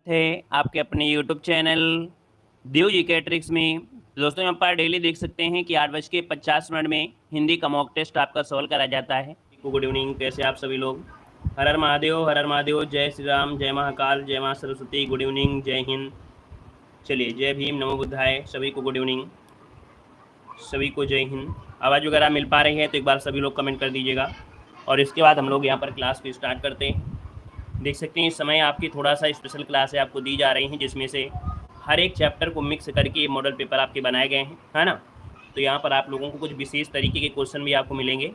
है आपके अपने यूट्यूब चैनल देव जी के ट्रिक्स में। दोस्तों यहाँ पर डेली देख सकते हैं कि 8:50 में हिंदी का मॉक टेस्ट आपका सॉल्व करा जाता है। गुड इवनिंग, कैसे आप सभी लोग। हर हर महादेव, हर हर महादेव, जय श्री राम, जय महाकाल, जय माँ सरस्वती, गुड इवनिंग, जय हिंद। चलिए, जय भीम, नमो बुद्धाय, सभी को गुड इवनिंग, सभी को जय हिंद। आवाज़ वगैरह मिल पा रही है तो एक बार सभी लोग कमेंट कर दीजिएगा और इसके बाद हम लोग यहाँ पर क्लास को स्टार्ट करते हैं। देख सकते हैं इस समय आपकी थोड़ा सा स्पेशल क्लासें आपको दी जा रही हैं, जिसमें से हर एक चैप्टर को मिक्स करके मॉडल पेपर आपके बनाए गए हैं, है ना। तो यहाँ पर आप लोगों को कुछ विशेष तरीके के क्वेश्चन भी आपको मिलेंगे।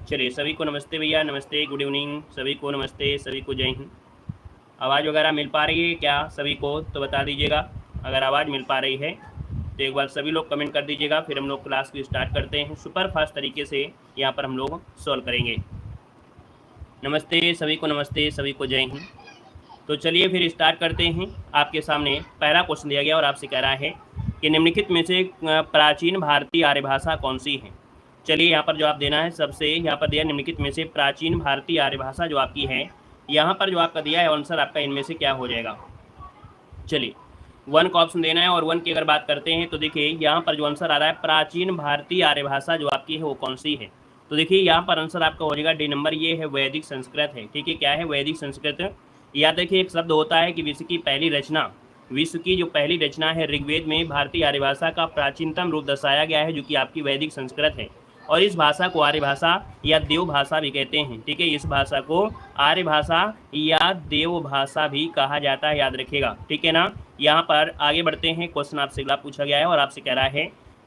चलिए, सभी को नमस्ते भैया, नमस्ते, गुड इवनिंग, सभी को नमस्ते, सभी को जय हिंद। आवाज़ वगैरह मिल पा रही है क्या सभी को, तो बता दीजिएगा। अगर आवाज़ मिल पा रही है तो एक बार सभी लोग कमेंट कर दीजिएगा, फिर हम लोग क्लास को स्टार्ट करते हैं। सुपर फास्ट तरीके से यहाँ पर हम लोग सॉल्व करेंगे। नमस्ते सभी को, नमस्ते सभी को, जय हिंद। तो चलिए फिर स्टार्ट करते हैं। आपके सामने पहला क्वेश्चन दिया गया और आपसे कह रहा है कि निम्नलिखित में से प्राचीन भारतीय आर्य भाषा कौन सी है। चलिए यहाँ पर जवाब देना है। सबसे यहाँ पर दिया निम्नलिखित में से प्राचीन भारतीय आर्य भाषा जो आपकी है, यहाँ पर जो आपका दिया है आंसर आपका इनमें से क्या हो जाएगा। चलिए, 1 का ऑप्शन देना है और 1 की अगर बात करते हैं तो देखिए यहाँ पर जो आंसर आ रहा है प्राचीन भारतीय आर्य भाषा जो आपकी है वो कौन सी है। तो देखिए यहाँ पर आंसर आपका हो जाएगा डी नंबर, ये है वैदिक संस्कृत है। ठीक है, क्या है वैदिक संस्कृत। या देखिए एक शब्द होता है कि विश्व की पहली रचना, विश्व की जो पहली रचना है ऋग्वेद में भारतीय आर्य भाषा का प्राचीनतम रूप दर्शाया गया है, जो कि आपकी वैदिक संस्कृत है। और इस भाषा को आर्य भाषा या देव भाषा भी कहते हैं। ठीक है, इस भाषा को आर्य भाषा या देव भाषा भी कहा जाता है, याद रखिएगा। ठीक है ना। यहाँ पर आगे बढ़ते हैं। क्वेश्चन आपसे अगला पूछा गया है और आपसे कह रहा है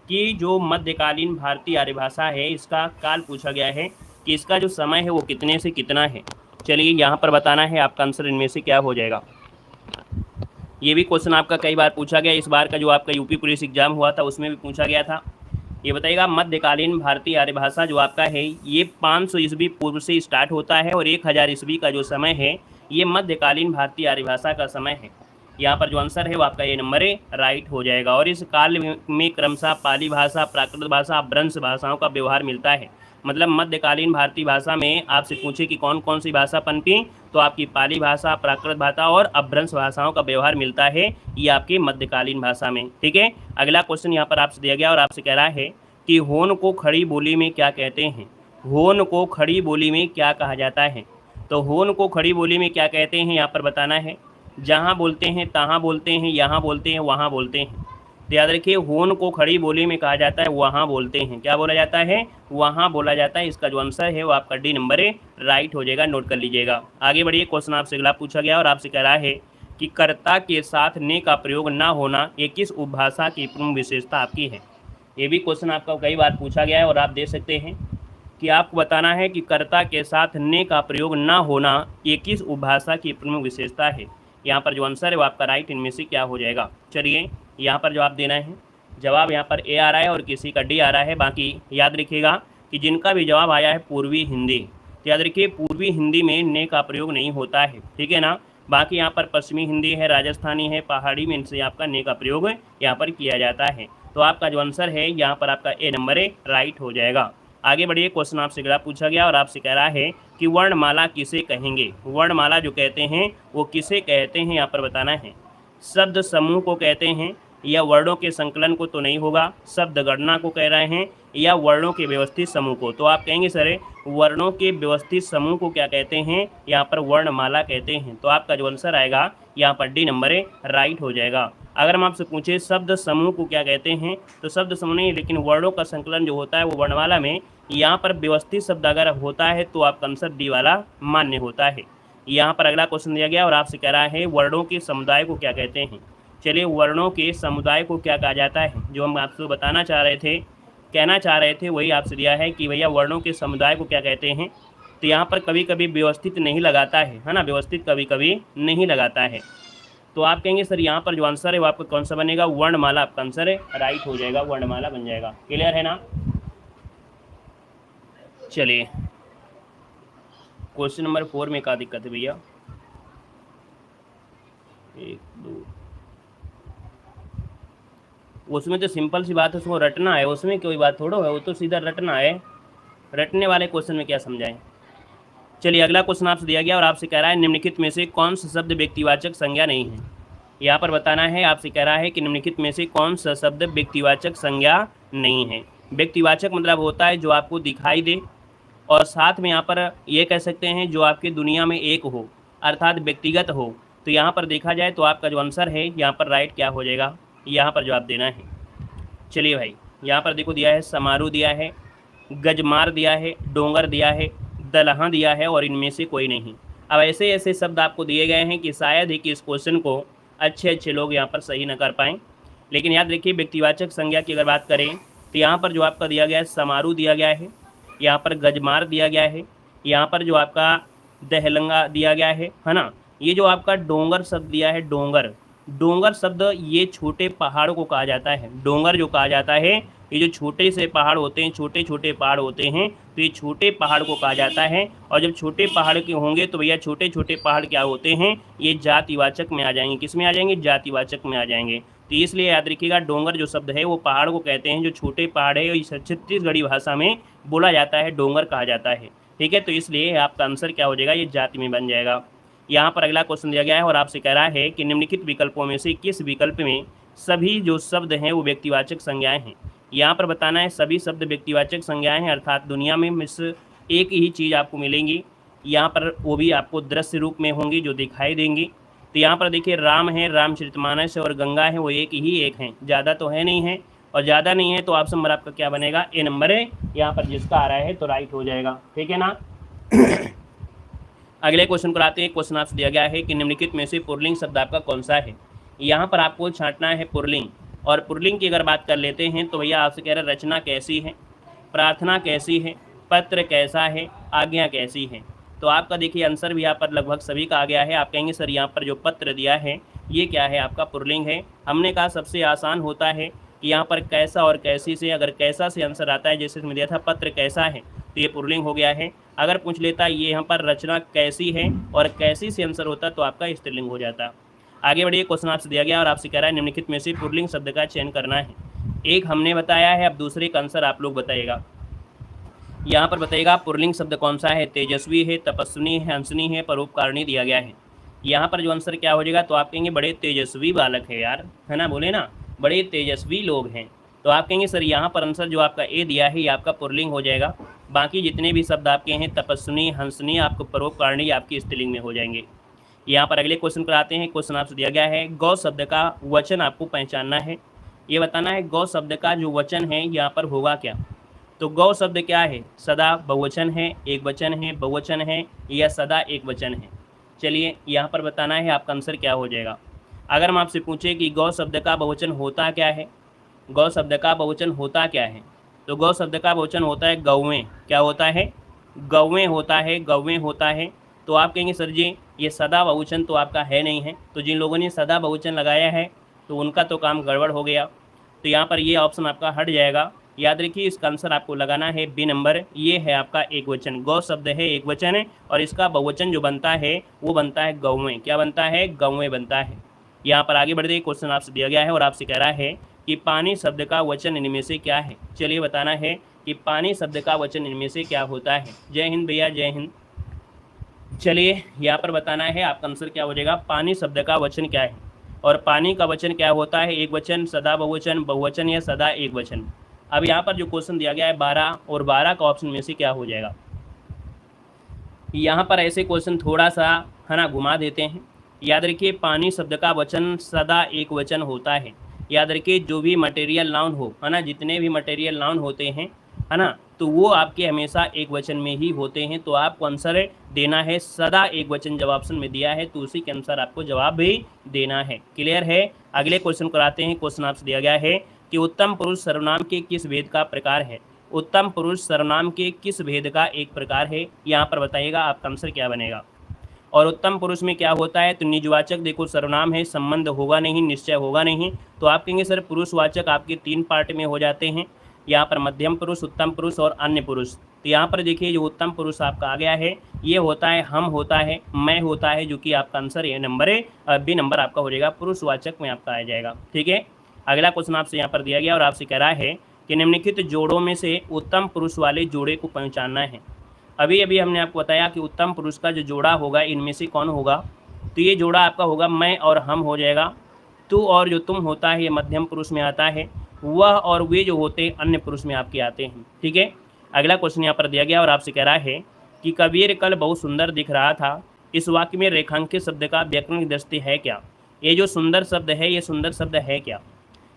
कि जो मध्यकालीन भारतीय आर्य भाषा है इसका काल पूछा गया है कि इसका जो समय है वो कितने से कितना है। चलिए यहाँ पर बताना है आपका आंसर इनमें से क्या हो जाएगा। ये भी क्वेश्चन आपका कई बार पूछा गया। इस बार का जो आपका यूपी पुलिस एग्जाम हुआ था उसमें भी पूछा गया था। ये बताइएगा मध्यकालीन भारतीय आर्य भाषा जो आपका है ये 500 ईस्वी पूर्व से स्टार्ट होता है और 1000 ईस्वी का जो समय है ये मध्यकालीन भारतीय आर्य भाषा का समय है। यहाँ पर जो आंसर है वो आपका ये नंबर है, राइट हो जाएगा। और इस काल में क्रमशः पाली भाषा, प्राकृत भाषा, अपभ्रंश भाषाओं का व्यवहार मिलता है। मतलब मध्यकालीन भारतीय भाषा में आपसे पूछे कि कौन कौन सी भाषा पनपी, तो आपकी पाली भाषा, प्राकृत भाषा और अपभ्रंश भाषाओं का व्यवहार मिलता है, ये आपके मध्यकालीन भाषा में। ठीक है, अगला क्वेश्चन यहाँ पर आपसे दिया गया और आपसे कह रहा है कि होन को खड़ी बोली में क्या कहते हैं। होन को खड़ी बोली में क्या कहा जाता है। तो होन को खड़ी बोली में क्या कहते हैं यहाँ पर बताना है। जहाँ बोलते हैं तहाँ बोलते हैं, यहाँ बोलते हैं, वहाँ बोलते हैं। तो याद रखिए होन को खड़ी बोली में कहा जाता है वहाँ बोलते हैं। क्या बोला जाता है, वहाँ बोला जाता है। इसका जो आंसर है वो आपका डी नंबर है, राइट हो जाएगा, नोट कर लीजिएगा। आगे बढ़िए। क्वेश्चन आपसे अगला पूछा गया और आपसे कह रहा है कि कर्ता के साथ ने का प्रयोग ना होना ये किस उपभाषा की प्रमुख विशेषता आपकी है। ये भी क्वेश्चन आपका कई बार पूछा गया है और आप देख सकते हैं कि आपको बताना है कि कर्ता के साथ ने का प्रयोग ना होना ये किस उपभाषा की प्रमुख विशेषता है। यहाँ पर जो आंसर है वो आपका राइट इनमें से क्या हो जाएगा। चलिए यहाँ पर जवाब देना है। जवाब यहाँ पर ए आ रहा है और किसी का डी आ रहा है। बाकी याद रखिएगा कि जिनका भी जवाब आया है पूर्वी हिंदी, तो याद रखिए पूर्वी हिंदी में ने का प्रयोग नहीं होता है। ठीक है ना। बाकी यहाँ पर पश्चिमी हिंदी है, राजस्थानी है, पहाड़ी में इनसे आपका ने का प्रयोग यहाँ पर किया जाता है। तो आपका जो आंसर है यहाँ पर आपका ए नंबर है, राइट हो जाएगा। आगे बढ़िए। क्वेश्चन आपसे अगला पूछा गया और आपसे कह रहा है कि वर्णमाला किसे कहेंगे। वर्णमाला जो कहते हैं वो किसे कहते हैं यहाँ पर बताना है। शब्द समूह को कहते हैं या वर्णों के संकलन को तो नहीं होगा, शब्द गणना को कह रहे हैं या वर्णों के व्यवस्थित समूह को। तो आप कहेंगे सर वर्णों के व्यवस्थित समूह को क्या कहते हैं, यहाँ पर वर्णमाला कहते हैं। तो आपका जो आंसर आएगा यहाँ पर डी नंबर है, राइट हो जाएगा। अगर हम आपसे पूछे शब्द समूह को क्या कहते हैं, तो शब्द समूह नहीं, लेकिन वर्णों का संकलन जो होता है वो वर्णमाला में यहाँ पर व्यवस्थित शब्द अगर होता है तो आपका आंसर डी वाला मान्य होता है। यहाँ पर अगला क्वेश्चन दिया गया और आपसे कह रहा है वर्णों के समुदाय को क्या कहते हैं। चलिए, वर्णों के समुदाय को क्या कहा जाता है, जो हम आपसे बताना चाह रहे थे, कहना चाह रहे थे, वही आपसे दिया है कि भैया वर्णों के समुदाय को क्या कहते हैं। तो यहाँ पर कभी कभी व्यवस्थित नहीं लगाता है ना, व्यवस्थित कभी कभी नहीं लगाता है। तो आप कहेंगे सर यहाँ पर जो आंसर है वो आपका कौन सा बनेगा, वर्णमाला आपका आंसर है, राइट हो जाएगा, वर्णमाला बन जाएगा। क्लियर है ना। चलिए क्वेश्चन नंबर 4 में क्या दिक्कत है भैया, 1 2, उसमें तो सिंपल सी बात है, उसको रटना है, उसमें कोई बात थोड़ा है, वो तो सीधा रटना है। रटने वाले क्वेश्चन में क्या समझाएं। चलिए अगला क्वेश्चन आपसे दिया गया और आपसे कह रहा है निम्नलिखित में से कौन सा शब्द व्यक्तिवाचक संज्ञा नहीं है। यहाँ पर बताना है, आपसे कह रहा है कि निम्नलिखित में से कौन सा शब्द व्यक्तिवाचक संज्ञा नहीं है। व्यक्तिवाचक मतलब होता है जो आपको दिखाई दे और साथ में यहाँ पर ये कह सकते हैं जो आपकी दुनिया में एक हो, अर्थात व्यक्तिगत हो। तो यहाँ पर देखा जाए तो आपका जो आंसर है यहाँ पर राइट क्या हो जाएगा, यहाँ पर जवाब देना है। चलिए भाई यहाँ पर देखो दिया है समारोह दिया है, गजमार दिया है, डोंगर दिया है, दलहा दिया है और इनमें से कोई नहीं। अब ऐसे ऐसे शब्द आपको दिए गए हैं कि शायद ही कि इस क्वेश्चन को अच्छे लोग यहाँ पर सही न कर पाएँ। लेकिन याद रखिए व्यक्तिवाचक संज्ञा की अगर बात करें तो यहाँ पर जो आपका दिया गया है समारोह दिया गया है, यहाँ पर गजमार दिया गया है, यहाँ पर जो आपका दहलंगा दिया गया है ना। ये जो आपका डोंगर शब्द दिया है, डोंगर शब्द ये छोटे पहाड़ों को कहा जाता है। डोंगर जो कहा जाता है ये जो छोटे से पहाड़ होते हैं, छोटे छोटे पहाड़ होते हैं, तो ये छोटे पहाड़ को कहा जाता है। और जब छोटे पहाड़ के होंगे तो भैया छोटे छोटे पहाड़ क्या होते हैं, ये जातिवाचक में आ जाएंगे। किस में आ जाएंगे, जातिवाचक में आ जाएंगे। तो इसलिए याद रखिएगा डोंगर जो शब्द है वो पहाड़ को कहते हैं, जो छोटे पहाड़ है इस छत्तीसगढ़ी भाषा में बोला जाता है, डोंगर कहा जाता है। ठीक है, तो इसलिए आपका आंसर क्या हो जाएगा, ये जाति में बन जाएगा। यहाँ पर अगला क्वेश्चन दिया गया है और आपसे कह रहा है कि निम्नलिखित विकल्पों में से किस विकल्प में सभी जो शब्द हैं वो व्यक्तिवाचक संज्ञाएं हैं। यहाँ पर बताना है सभी शब्द व्यक्तिवाचक संज्ञाएं हैं, अर्थात दुनिया में मिस एक ही चीज़ आपको मिलेंगी यहाँ पर, वो भी आपको दृश्य रूप में होंगी जो दिखाई देंगी। तो यहाँ पर देखिए राम है, रामचरितमानस है और गंगा है, वो एक हैं, ज़्यादा तो है नहीं है। और ज़्यादा नहीं है तो ऑप्शन नंबर आपका क्या बनेगा, ए नंबर है यहाँ पर जिसका आ रहा है तो राइट हो जाएगा। ठीक है ना। अगले क्वेश्चन को आते हैं। क्वेश्चन आपसे दिया गया है कि निम्नलिखित में से पुल्लिंग शब्द आपका कौन सा है। यहाँ पर आपको छांटना है पुल्लिंग। और पुल्लिंग की अगर बात कर लेते हैं तो भैया आपसे कह रहे हैं रचना कैसी है, प्रार्थना कैसी है, पत्र कैसा है, आज्ञा कैसी है। तो आपका देखिए आंसर भी यहाँ पर लगभग सभी का आ गया है। आप कहेंगे सर यहाँ पर जो पत्र दिया है ये क्या है, आपका पुल्लिंग है। हमने कहा सबसे आसान होता है कि यहाँ पर कैसा और कैसी से, अगर कैसा से आंसर आता है, जैसे इसमें दिया था पत्र कैसा है तो ये पुल्लिंग हो गया है। अगर पूछ लेता ये यहाँ पर रचना कैसी है और कैसी से आंसर होता तो आपका स्त्रीलिंग हो जाता। आगे बढ़िए, क्वेश्चन आपसे दिया गया और आपसे कह रहा है निम्नलिखित में से पुल्लिंग शब्द का चयन करना है। एक हमने बताया है, अब दूसरे का आंसर आप लोग बताइएगा। यहाँ पर बताइएगा पुल्लिंग शब्द कौन सा है, तेजस्वी है, तपस्विनी है, हंसनी है, परोपकारिणी दिया गया है। यहाँ पर जो आंसर क्या हो जाएगा, तो आप कहेंगे बड़े तेजस्वी बालक है यार, है ना, बोले ना बड़े तेजस्वी लोग हैं। तो आप कहेंगे सर यहाँ पर आंसर जो आपका ए दिया है ये आपका पुल्लिंग हो जाएगा। बाकी जितने भी शब्द आपके हैं तपस्विनी, हंसनी, आपको परोपकारिणी आपकी स्त्रीलिंग में हो जाएंगे। यहाँ पर अगले क्वेश्चन पर आते हैं। क्वेश्चन आपसे दिया गया है गौ शब्द का वचन आपको पहचानना है। ये बताना है गौ शब्द का जो वचन है यहाँ पर होगा क्या। तो गौ शब्द क्या है, सदा बहुवचन है, एक वचन है, बहुवचन है या सदा एक वचन है। चलिए यहाँ पर बताना है आपका आंसर क्या हो जाएगा। अगर हम आपसे पूछे कि गौ शब्द का बहुवचन होता क्या है, गौ शब्द का बहुवचन होता क्या है, तो गौ शब्द का बहुवचन होता है गौवें। क्या होता है, गौवें होता है, गौवें होता है। तो आप कहेंगे सर जी ये सदा बहुवचन तो आपका है नहीं है। तो जिन लोगों ने सदा बहुवचन लगाया है तो उनका तो काम गड़बड़ हो गया। तो यहाँ पर ये ऑप्शन आपका हट जाएगा। याद रखिए इसका आंसर आपको लगाना है बी नंबर, ये है आपका एक वचन। गौ शब्द है एक वचन है और इसका बहुवचन जो बनता है वो बनता है गौवें। क्या बनता है, गौवें बनता है। यहाँ पर आगे बढ़ते क्वेश्चन आपसे दिया गया है और आपसे कह रहा है कि पानी शब्द का वचन इनमें से क्या है। चलिए बताना है कि पानी शब्द का वचन इनमें से क्या होता है। जय हिंद भैया, जय हिंद। चलिए यहाँ पर बताना है आपका आंसर क्या हो जाएगा, पानी शब्द का वचन क्या है और पानी का वचन क्या होता है, एक वचन, सदा बहुवचन, बहुवचन या सदा एक वचन। अब यहाँ पर जो क्वेश्चन दिया गया है 12 और 12 का ऑप्शन में से क्या हो जाएगा। यहाँ पर ऐसे क्वेश्चन थोड़ा सा है ना घुमा देते हैं। याद रखिए पानी शब्द का वचन सदा एक वचन होता है। याद रखिए जो भी मटेरियल नाउन हो, है ना, जितने भी मटेरियल नाउन होते हैं, है ना, तो वो आपके हमेशा एक वचन में ही होते हैं। तो आपको आंसर देना है सदा एक वचन। जब ऑप्शन में दिया है तो उसी के अनुसार आपको जवाब भी देना है। क्लियर है। अगले क्वेश्चन को आते हैं। क्वेश्चन आपसे दिया गया है कि उत्तम पुरुष सर्वनाम के किस भेद का प्रकार है। उत्तम पुरुष सर्वनाम के किस भेद का एक प्रकार है, यहाँ पर बताइएगा आपका आंसर क्या बनेगा। और उत्तम पुरुष में क्या होता है, तो निजवाचक देखो सर्वनाम है, संबंध होगा नहीं, निश्चय होगा नहीं। तो आप कहेंगे सर पुरुषवाचक आपके 3 पार्ट में हो जाते हैं, यहाँ पर मध्यम पुरुष, उत्तम पुरुष और अन्य पुरुष। तो यहाँ पर देखिए जो उत्तम पुरुष आपका आ गया है ये होता है हम होता है, मैं होता है, जो कि आपका आंसर ए नंबर है, बी नंबर आपका हो जाएगा, पुरुषवाचक में आपका आ जाएगा। ठीक है। अगला क्वेश्चन आपसे यहाँ पर दिया गया और आपसे कह रहा है कि निम्नलिखित जोड़ों में से उत्तम पुरुष वाले जोड़े को पहचानना है। अभी अभी हमने आपको बताया कि उत्तम पुरुष का जो जोड़ा होगा इनमें से कौन होगा, तो ये जोड़ा आपका होगा मैं और हम हो जाएगा। तू और जो तुम होता है ये मध्यम पुरुष में आता है, वह और वे जो होते हैं अन्य पुरुष में आपके आते हैं। ठीक है, अगला क्वेश्चन यहाँ पर दिया गया और आपसे कह रहा है कि कबीर कल बहुत सुंदर दिख रहा था, इस वाक्य में रेखांकित शब्द का व्याकरण दृष्टि है क्या। ये जो सुंदर शब्द है ये सुंदर शब्द है क्या,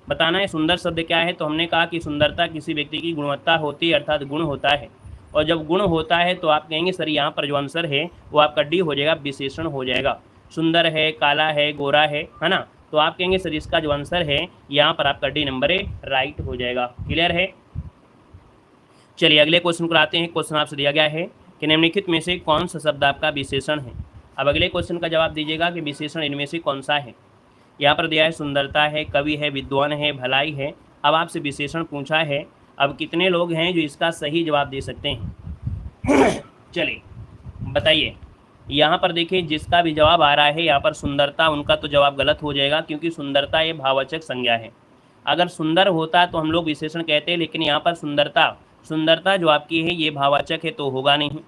बताना है। सुंदर शब्द क्या है, तो हमने कहा कि सुंदरता किसी व्यक्ति की गुणवत्ता होती है, अर्थात गुण होता है। और जब गुण होता है तो आप कहेंगे सर यहाँ पर जो आंसर है वो आपका डी हो जाएगा, विशेषण हो जाएगा। सुंदर है, काला है, गोरा है ना, तो आप कहेंगे सर इसका जो आंसर है यहाँ पर आपका डी नंबर ए राइट हो जाएगा। क्लियर है। चलिए अगले क्वेश्चन को आते हैं। क्वेश्चन आपसे दिया गया है कि निम्नलिखित में से कौन सा शब्द आपका विशेषण है। अब अगले क्वेश्चन का जवाब दीजिएगा कि विशेषण इनमें से कौन सा है। यहाँ पर दिया है सुंदरता है, कवि है, विद्वान है, भलाई है। अब आपसे विशेषण पूछा है, अब कितने लोग हैं जो इसका सही जवाब दे सकते हैं चलिए बताइए। यहाँ पर देखिए जिसका भी जवाब आ रहा है यहाँ पर सुंदरता, उनका तो जवाब गलत हो जाएगा क्योंकि सुंदरता ये भाववाचक संज्ञा है। अगर सुंदर होता तो हम लोग विशेषण कहते हैं, लेकिन यहाँ पर सुंदरता जो आपकी है ये भाववाचक है तो होगा नहीं।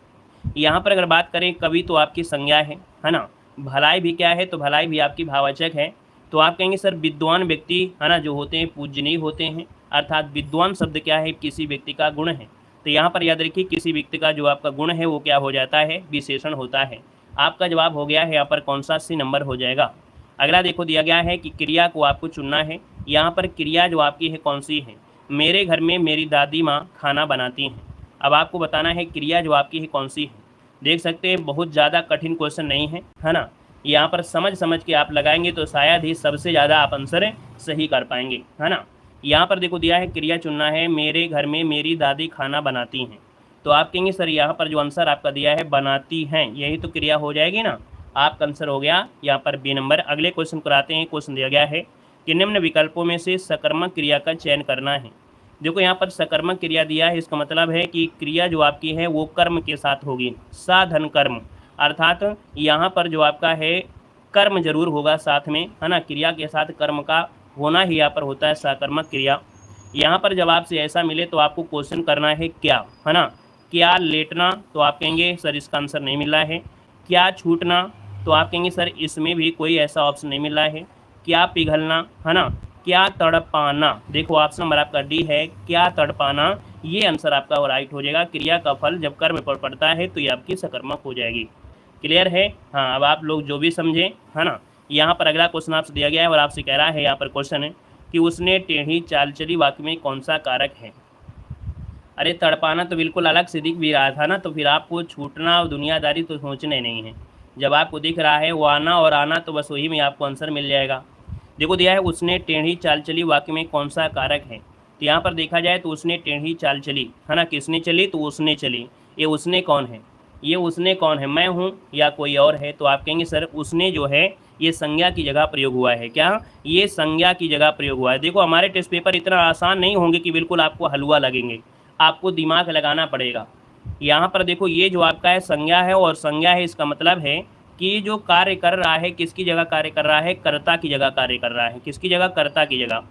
यहाँ पर अगर बात करें कवि तो आपकी संज्ञा है ना। भलाई भी क्या है, तो भलाई भी आपकी भाववाचक है। तो आप कहेंगे सर विद्वान व्यक्ति है ना जो होते हैं पूजनीय होते हैं, अर्थात विद्वान शब्द क्या है, किसी व्यक्ति का गुण है। तो यहाँ पर याद रखिए किसी व्यक्ति का जो आपका गुण है वो क्या हो जाता है, विशेषण होता है। आपका जवाब हो गया है यहाँ पर कौन सा, सी नंबर हो जाएगा। अगला देखो दिया गया है कि क्रिया को आपको चुनना है। यहाँ पर क्रिया जो आपकी है कौन सी है, मेरे घर में मेरी दादी माँ खाना बनाती हैं। अब आपको बताना है क्रिया जो आपकी है कौन सी है। देख सकते हैं बहुत ज़्यादा कठिन क्वेश्चन नहीं है ना। यहाँ पर समझ के आप लगाएंगे तो शायद ही सबसे ज़्यादा आप आंसर सही कर पाएंगे, है ना। यहाँ पर देखो दिया है क्रिया चुनना है, मेरे घर में मेरी दादी खाना बनाती हैं। तो आप कहेंगे सर यहाँ पर जो आंसर आपका दिया है बनाती हैं, यही तो क्रिया हो जाएगी ना। आपका आंसर हो गया यहाँ पर बी नंबर। अगले क्वेश्चन को आते हैं। क्वेश्चन दिया गया है कि निम्न विकल्पों में से सकर्मक क्रिया का चयन करना है। देखो यहाँ पर सकर्मक क्रिया दिया है, इसका मतलब है कि क्रिया जो आपकी है वो कर्म के साथ होगी, साधन कर्म, अर्थात यहाँ पर जो आपका है कर्म जरूर होगा साथ में, है ना। क्रिया के साथ कर्म का होना ही यहाँ पर होता है सकर्मक क्रिया। यहाँ पर जब आपसे ऐसा मिले तो आपको क्वेश्चन करना है क्या, है ना। क्या लेटना, तो आप कहेंगे सर इसका आंसर नहीं मिल रहा है। क्या छूटना, तो आप कहेंगे सर इसमें भी कोई ऐसा ऑप्शन नहीं मिल रहा है। क्या पिघलना, है ना। क्या तड़पाना, देखो ऑप्शन नंबर आपका डी है, क्या तड़पाना, ये आंसर आपका राइट हो जाएगा। क्रिया का फल जब कर्म पर पड़ता है तो ये आपकी सकर्मक हो जाएगी। क्लियर है। हाँ, अब आप लोग जो भी समझे, है ना। यहाँ पर अगला क्वेश्चन आपसे दिया गया है और आपसे कह रहा है यहाँ पर क्वेश्चन है कि उसने टेढ़ी चाल चली वाक्य में कौन सा कारक है। अरे तड़पाना तो बिल्कुल अलग से दिख भी रहा था ना, तो फिर आपको छूटना और दुनियादारी तो सोचने नहीं है। जब आपको दिख रहा है वो आना और आना तो बस वही में आपको आंसर मिल जाएगा। देखो दिया है उसने टेढ़ी चाल चली वाक्य में कौन सा कारक है। तो यहाँ पर देखा जाए तो उसने टेढ़ी चाल चली, है ना। किसने चली, तो उसने चली। ये उसने कौन है, ये उसने कौन है, मैं हूँ या कोई और है। तो आप कहेंगे सर उसने जो है ये संज्ञा की जगह प्रयोग हुआ है। क्या, ये संज्ञा की जगह प्रयोग हुआ है। देखो हमारे टेस्ट पेपर इतना आसान नहीं होंगे कि बिल्कुल आपको हलवा लगेंगे, आपको दिमाग लगाना पड़ेगा। यहाँ पर देखो ये जो आपका है संज्ञा है, और संज्ञा है इसका मतलब है कि जो कार्य कर रहा है किसकी जगह कार्य कर रहा है, कर्ता की जगह कार्य कर रहा है। किसकी जगह, कर्ता की जगह।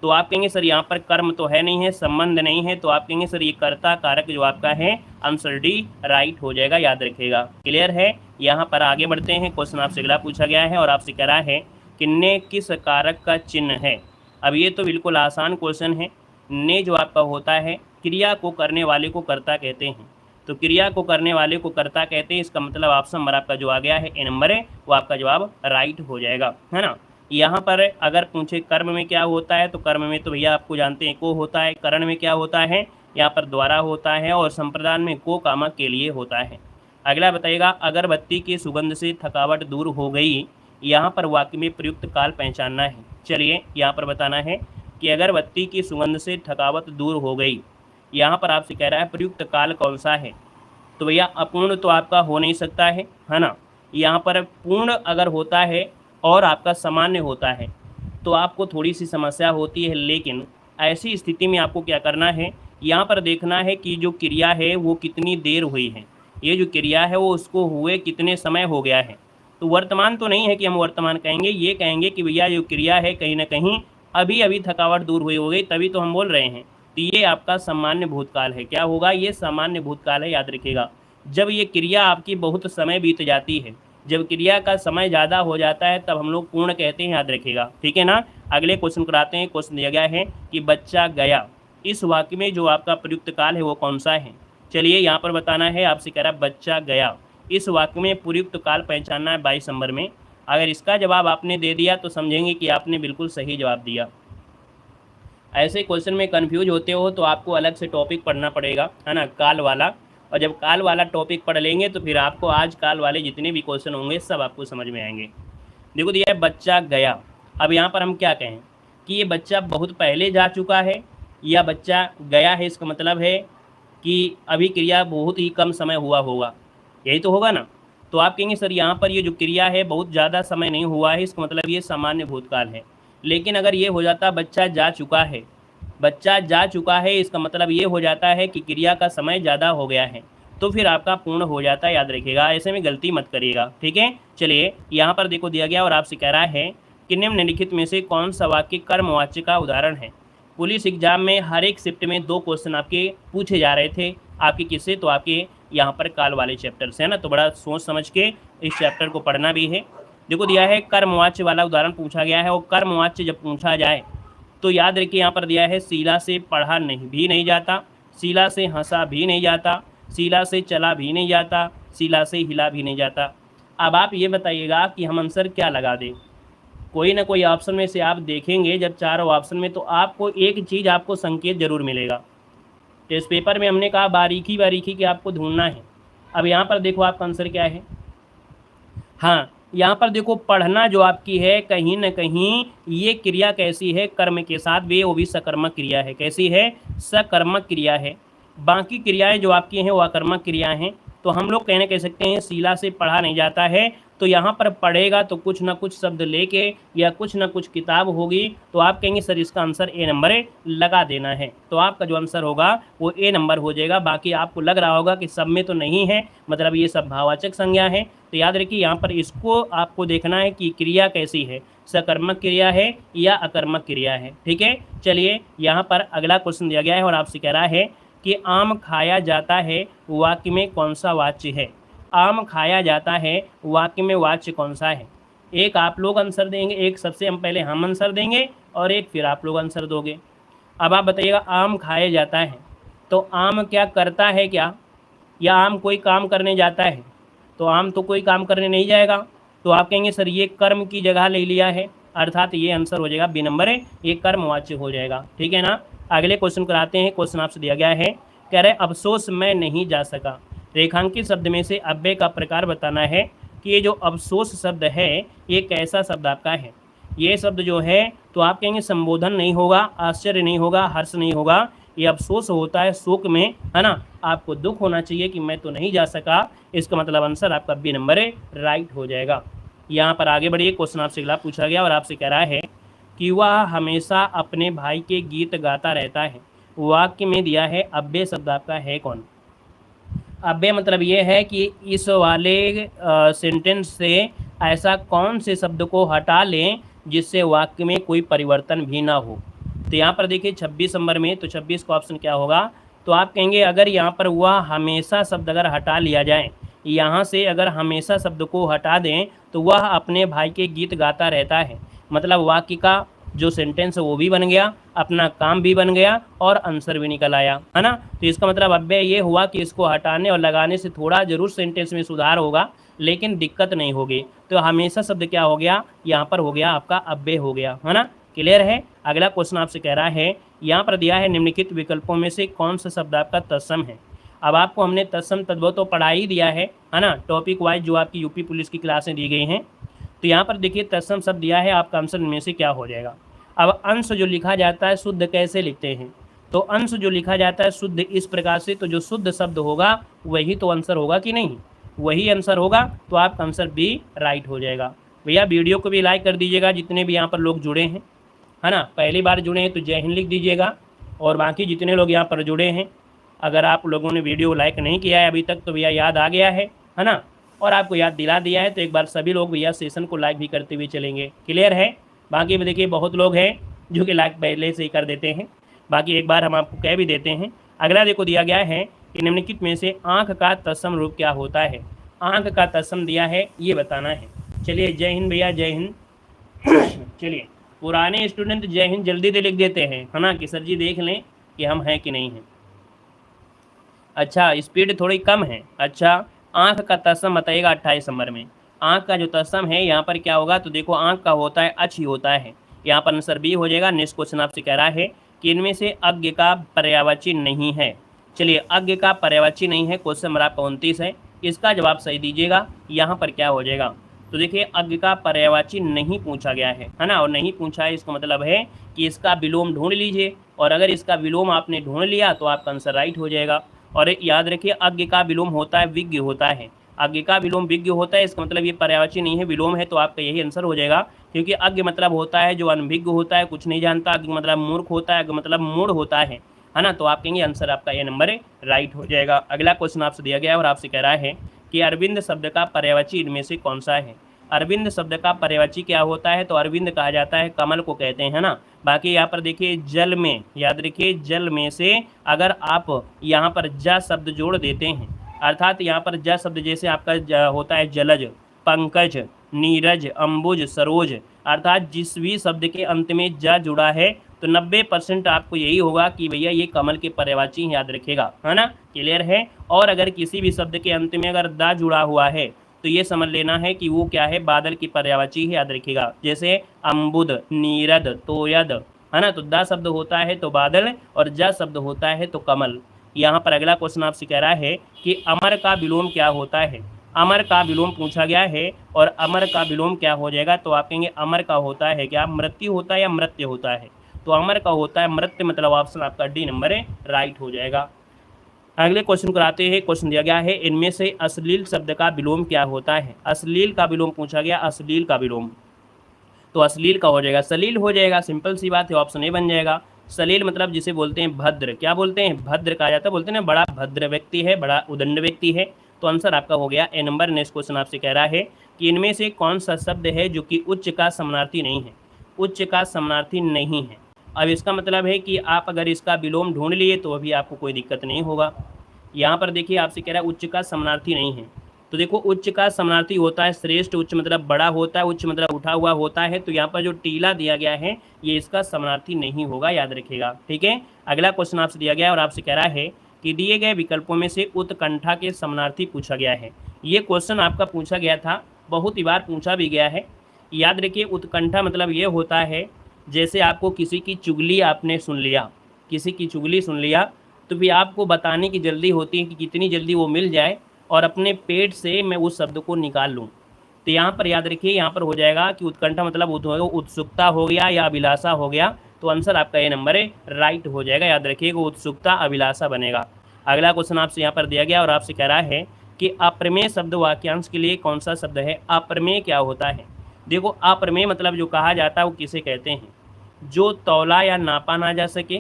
तो आप कहेंगे सर यहाँ पर कर्म तो है नहीं है, संबंध नहीं है, तो आप कहेंगे सर ये कर्ता कारक जो आपका है आंसर डी राइट हो जाएगा, याद रखिएगा। क्लियर है। यहाँ पर आगे बढ़ते हैं। क्वेश्चन आपसे अगला पूछा गया है और आपसे कह रहा है कि ने किस कारक का चिन्ह है। अब ये तो बिल्कुल आसान क्वेश्चन है। ने जो आपका होता है क्रिया को करने वाले को कर्ता कहते हैं, तो क्रिया को करने वाले को कर्ता कहते हैं। इसका मतलब ऑप्शन नंबर आपका जो आ गया है ए नंबर है, वो आपका जवाब राइट हो जाएगा, है ना। यहाँ पर अगर पूछे कर्म में क्या होता है, तो कर्म में तो भैया आपको जानते हैं को होता है। करण में क्या होता है, यहाँ पर द्वारा होता है, और संप्रदान में को कामक के लिए होता है। अगला बताइएगा अगरबत्ती की सुगंध से थकावट दूर हो गई, यहाँ पर वाक्य में प्रयुक्त काल पहचानना है। चलिए यहाँ पर बताना है कि अगरबत्ती की सुगंध से थकावट दूर हो गई, यहाँ पर आपसे कह रहा है प्रयुक्त काल कौन सा है। तो भैया अपूर्ण तो आपका हो नहीं सकता है ना। यहाँ पर पूर्ण अगर होता है और आपका सामान्य होता है तो आपको थोड़ी सी समस्या होती है, लेकिन ऐसी स्थिति में आपको क्या करना है, यहाँ पर देखना है कि जो क्रिया है वो कितनी देर हुई है। ये जो क्रिया है वो उसको हुए कितने समय हो गया है। तो वर्तमान तो नहीं है कि हम वर्तमान कहेंगे, ये कहेंगे कि भैया जो क्रिया है कहीं ना कहीं अभी अभी थकावट दूर हुई हो गई, तभी तो हम बोल रहे हैं। तो ये आपका सामान्य भूतकाल है। क्या होगा, ये सामान्य भूतकाल है, याद रखिएगा। जब ये क्रिया आपकी बहुत समय बीत जाती है, जब क्रिया का समय ज़्यादा हो जाता है तब हम लोग पूर्ण कहते हैं, याद रखिएगा, ठीक है ना। अगले क्वेश्चन कराते हैं। क्वेश्चन दिया गया है कि बच्चा गया, इस वाक्य में जो आपका प्रयुक्त काल है वो कौन सा है। चलिए यहाँ पर बताना है, आपसे कह रहा है बच्चा गया, इस वाक्य में प्रयुक्त काल पहचानना है 22 नंबर में। अगर इसका जवाब आपने दे दिया तो समझेंगे कि आपने बिल्कुल सही जवाब दिया। ऐसे क्वेश्चन में कंफ्यूज होते हो तो आपको अलग से टॉपिक पढ़ना पड़ेगा, है ना, काल वाला। और जब काल वाला टॉपिक पढ़ लेंगे तो फिर आपको आज काल वाले जितने भी क्वेश्चन होंगे सब आपको समझ में आएंगे। देखो दिया है बच्चा गया। अब यहाँ पर हम क्या कहें कि ये बच्चा बहुत पहले जा चुका है या बच्चा गया है, इसका मतलब है कि अभी क्रिया बहुत ही कम समय हुआ होगा, यही तो होगा ना। तो आप कहेंगे सर यहाँ पर ये जो क्रिया है बहुत ज़्यादा समय नहीं हुआ है, इसका मतलब ये सामान्य भूतकाल है। लेकिन अगर ये हो जाता बच्चा जा चुका है, बच्चा जा चुका है, इसका मतलब ये हो जाता है कि क्रिया का समय ज़्यादा हो गया है, तो फिर आपका पूर्ण हो जाता है, याद रखिएगा, ऐसे में गलती मत करिएगा, ठीक है। चलिए यहाँ पर देखो दिया गया और आपसे कह रहा है कि निम्नलिखित में से कौन सा वाक्य कर्मवाच्य का उदाहरण है। पुलिस एग्जाम में हर एक शिफ्ट में 2 क्वेश्चन आपके पूछे जा रहे थे, आपके किससे, तो आपके यहाँ पर काल वाले चैप्टर से, है ना। तो बड़ा सोच समझ के इस चैप्टर को पढ़ना भी है। देखो दिया है कर्मवाच्य वाला उदाहरण पूछा गया है, और कर्मवाच्य जब पूछा जाए तो याद रखिए यहाँ पर दिया है शीला से पढ़ा नहीं जाता, शीला से हंसा भी नहीं जाता, शीला से चला भी नहीं जाता, शीला से हिला भी नहीं जाता। अब आप ये बताइएगा कि हम आंसर क्या लगा दें। कोई ना कोई ऑप्शन में से आप देखेंगे, जब चारों ऑप्शन में, तो आपको एक चीज़, आपको संकेत जरूर मिलेगा। टेस्ट पेपर में हमने कहा बारीकी बारीकी के आपको ढूंढना है। अब यहाँ पर देखो आपका आंसर क्या है। हाँ, यहाँ पर देखो पढ़ना जो आपकी है, कहीं ना कहीं ये क्रिया कैसी है, कर्म के साथ, वो भी सकर्मक क्रिया है। कैसी है? सकर्मक क्रिया है। बाकी क्रियाएं जो आपकी हैं वो अकर्मक क्रियाएं हैं। तो हम लोग कहने कह सकते हैं शीला से पढ़ा नहीं जाता है, तो यहाँ पर पढ़ेगा तो कुछ ना कुछ शब्द लेके या कुछ ना कुछ किताब होगी, तो आप कहेंगे सर इसका आंसर ए नंबर लगा देना है। तो आपका जो आंसर होगा वो ए नंबर हो जाएगा। बाकी आपको लग रहा होगा कि सब में तो नहीं है, मतलब ये सब भाववाचक संज्ञा है। तो याद रखिए यहाँ पर इसको आपको देखना है कि क्रिया कैसी है, सकर्मक क्रिया है या अकर्मक क्रिया है, ठीक है। चलिए यहाँ पर अगला क्वेश्चन दिया गया है और आपसे कह रहा है कि आम खाया जाता है वाक्य में कौन सा वाच्य है। आम खाया जाता है वाक्य में वाच्य कौन सा है। एक आप लोग आंसर देंगे, एक सबसे हम पहले हम आंसर देंगे और एक फिर आप लोग आंसर दोगे। अब आप बताइएगा आम खाया जाता है, तो आम क्या करता है क्या, या आम कोई काम करने जाता है। तो आम तो कोई काम करने नहीं जाएगा, तो आप कहेंगे सर ये कर्म की जगह ले लिया है, अर्थात ये आंसर हो जाएगा बी नंबर है, ये कर्मवाच्य हो जाएगा, ठीक है ना। अगले क्वेश्चन कराते हैं। क्वेश्चन आपसे दिया गया है, कह रहे अफसोस मैं नहीं जा सका। रेखांकित शब्द में से अव्यय का प्रकार बताना है कि ये जो अफसोस शब्द है ये कैसा शब्द आपका है। ये शब्द जो है तो आप कहेंगे संबोधन नहीं होगा, आश्चर्य नहीं होगा, हर्ष नहीं होगा, ये अफसोस होता है शोक में, है ना। आपको दुख होना चाहिए कि मैं तो नहीं जा सका, इसका मतलब आंसर आपका बी नंबर है, राइट हो जाएगा। यहाँ पर आगे बढ़िए। क्वेश्चन आपसे अगला पूछा गया और आपसे कह रहा है कि वह हमेशा अपने भाई के गीत गाता रहता है। वाक्य में दिया है अव्यय शब्द आपका है कौन। अव्यय मतलब ये है कि इस वाले सेंटेंस से ऐसा कौन से शब्द को हटा लें जिससे वाक्य में कोई परिवर्तन भी ना हो। तो यहाँ पर देखिए 26 नंबर में, तो 26 का ऑप्शन क्या होगा, तो आप कहेंगे अगर यहाँ पर वह हमेशा शब्द अगर हटा लिया जाए, यहाँ से अगर हमेशा शब्द को हटा दें तो वह अपने भाई के गीत गाता रहता है, मतलब वाक्य का जो सेंटेंस है वो भी बन गया, अपना काम भी बन गया और आंसर भी निकल आया, है ना। तो इसका मतलब अव्यय ये हुआ कि इसको हटाने और लगाने से थोड़ा जरूर सेंटेंस में सुधार होगा, लेकिन दिक्कत नहीं होगी। तो हमेशा शब्द क्या हो गया, यहाँ पर हो गया आपका अव्यय हो गया, है ना। क्लियर है। अगला क्वेश्चन आपसे कह रहा है, यहाँ पर दिया है निम्नलिखित विकल्पों में से कौन सा शब्द आपका तत्सम है। अब आपको हमने तत्सम तद्भव तो पढ़ा ही दिया है ना, टॉपिक वाइज जो आपकी यूपी पुलिस की क्लासें दी गई हैं। तो यहाँ पर देखिए तत्सम शब्द दिया है, आपका आंसर इनमें से क्या हो जाएगा। अब अंश जो लिखा जाता है शुद्ध कैसे लिखते हैं, तो अंश जो लिखा जाता है शुद्ध इस प्रकार से, तो जो शुद्ध शब्द होगा वही तो आंसर होगा कि नहीं, वही आंसर होगा। तो आपका आंसर बी राइट हो जाएगा। भैया वीडियो को भी लाइक कर दीजिएगा, जितने भी यहाँ पर लोग जुड़े हैं, है ना। पहली बार जुड़े हैं तो जय हिंद लिख दीजिएगा, और बाकी जितने लोग यहाँ पर जुड़े हैं, अगर आप लोगों ने वीडियो लाइक नहीं किया है अभी तक तो भैया याद आ गया है ना, और आपको याद दिला दिया है, तो एक बार सभी लोग भैया सेशन को लाइक भी करते हुए चलेंगे। क्लियर है। बाकी में देखिए बहुत लोग हैं जो कि लाइक पहले से ही कर देते हैं, बाकी एक बार हम आपको कह भी देते हैं। अगला देखो दिया गया है कि निम्नलिखित में से आंख का तत्सम रूप क्या होता है। आंख का तत्सम दिया है, ये बताना है। चलिए जय हिंद भैया, जय हिंद। चलिए पुराने स्टूडेंट जय हिंद जल्दी से लिख देते हैं, है ना, कि सर जी देख लें कि हम हैं कि नहीं हैं। अच्छा स्पीड थोड़ी कम है। अच्छा आंख का तत्सम बताइएगा 28 नंबर में। आंख का जो तत्सम है यहाँ पर क्या होगा, तो देखो आंख का होता है अच ही होता है। यहाँ पर आंसर बी हो जाएगा। नेक्स्ट क्वेश्चन आपसे कह रहा है कि इनमें से अज्ञ का पर्यायवाची नहीं है। चलिए अज्ञ का पर्यायवाची नहीं है, क्वेश्चन नंबर आपका 29 है। इसका जवाब सही दीजिएगा। यहाँ पर क्या हो जाएगा, तो देखिए अज्ञ का पर्यायवाची नहीं पूछा गया है ना, और नहीं पूछा है इसका मतलब है कि इसका विलोम ढूंढ लीजिए, और अगर इसका विलोम आपने ढूंढ लिया तो आपका आंसर राइट हो जाएगा। और याद रखिए अज्ञ का विलोम होता है विज्ञ होता है। अज्ञ का विलोम विज्ञ होता है, इसका मतलब ये पर्यायवाची नहीं है, विलोम है, तो आपका यही आंसर हो जाएगा। क्योंकि अज्ञ मतलब होता है जो अनभिज्ञ होता है, कुछ नहीं जानता। अज्ञ मतलब मूर्ख होता है, अज्ञ मतलब मूढ़ होता है ना। तो आप कहेंगे आंसर आपका ये नंबर राइट हो जाएगा। अगला क्वेश्चन आपसे दिया गया है और आपसे कह रहा है कि अरविंद शब्द का पर्यायवाची इनमें से कौन सा है। अरविंद शब्द का पर्यायवाची क्या होता है, तो अरविंद कहा जाता है कमल को कहते हैं ना। बाकी यहाँ पर देखिए जल में, याद रखिए जल में से अगर आप यहाँ पर ज शब्द जोड़ देते हैं, अर्थात यहाँ पर ज शब्द जैसे आपका होता है जलज, पंकज, नीरज, अंबुज, सरोज, अर्थात जिस भी शब्द के अंत में ज जुड़ा है तो 90% आपको यही होगा कि भैया ये कमल के पर्यायवाची याद रखेगा, है ना, क्लियर है। और अगर किसी भी शब्द के अंत में अगर दा जुड़ा हुआ है तो ये समझ लेना है कि वो क्या है, बादल की पर्यायवाची याद रखिएगा। जैसे अम्बुद, नीरद, तोयद, है ना, तो दा शब्द होता है तो बादल और जा शब्द होता है तो कमल। यहाँ पर अगला क्वेश्चन आपसे कह रहा है कि अमर का विलोम क्या होता है। अमर का विलोम पूछा गया है और अमर का विलोम क्या हो जाएगा, तो आप कहेंगे अमर का होता है क्या, मृत्यु होता है या मृत्य होता है, तो अमर का होता है मृत्य, मतलब ऑप्शन आपका डी नंबर राइट हो जाएगा। अगले क्वेश्चन को आते हैं। क्वेश्चन दिया गया है इनमें से अश्लील शब्द का विलोम क्या होता है। अश्लील का विलोम पूछा गया, अश्लील का विलोम, तो अश्लील का हो जाएगा सलील हो जाएगा। सिंपल सी बात है, ऑप्शन ए बन जाएगा। सलील मतलब जिसे बोलते हैं भद्र, क्या बोलते हैं, भद्र कहा जाता है, बोलते हैं ना बड़ा भद्र व्यक्ति है, बड़ा उदंड व्यक्ति है, तो आंसर आपका हो गया ए नंबर। नेक्स्ट क्वेश्चन आपसे कह रहा है कि इनमें से कौन सा शब्द है जो कि उच्च का समानार्थी नहीं है। उच्च का समानार्थी नहीं है, अब इसका मतलब है कि आप अगर इसका विलोम ढूंढ लिए तो अभी आपको कोई दिक्कत नहीं होगा। यहाँ पर देखिए आपसे कह रहा है उच्च का समानार्थी नहीं है, तो देखो उच्च का समानार्थी होता है श्रेष्ठ, उच्च मतलब बड़ा होता है, उच्च मतलब उठा हुआ होता है, तो यहाँ पर जो टीला दिया गया है ये इसका समानार्थी नहीं होगा, याद रखिएगा, ठीक है। अगला क्वेश्चन आपसे दिया गया है और आपसे कह रहा है कि दिए गए विकल्पों में से उत्कंठा के समानार्थी पूछा गया है। ये क्वेश्चन आपका पूछा गया था, बहुत ही बार पूछा भी गया है। याद रखिए उत्कंठा मतलब ये होता है जैसे आपको किसी की चुगली आपने सुन लिया, किसी की चुगली सुन लिया, तो फिर आपको बताने की जल्दी होती है कि कितनी जल्दी वो मिल जाए और अपने पेट से मैं उस शब्द को निकाल लूँ। तो यहाँ पर याद रखिए, यहाँ पर हो जाएगा कि उत्कंठा मतलब उत्सुकता हो गया या अभिलाषा हो गया, तो आंसर आपका ये नंबर है राइट हो जाएगा, याद रखिएगा उत्सुकता अभिलाषा बनेगा। अगला क्वेश्चन आपसे यहाँ पर दिया गया और आपसे कह रहा है कि अप्रमेय शब्द वाक्यांश के लिए कौन सा शब्द है। अप्रमेय क्या होता है, देखो अप्रमेय मतलब जो कहा जाता है वो किसे कहते हैं, जो तौला या नापा ना जा सके,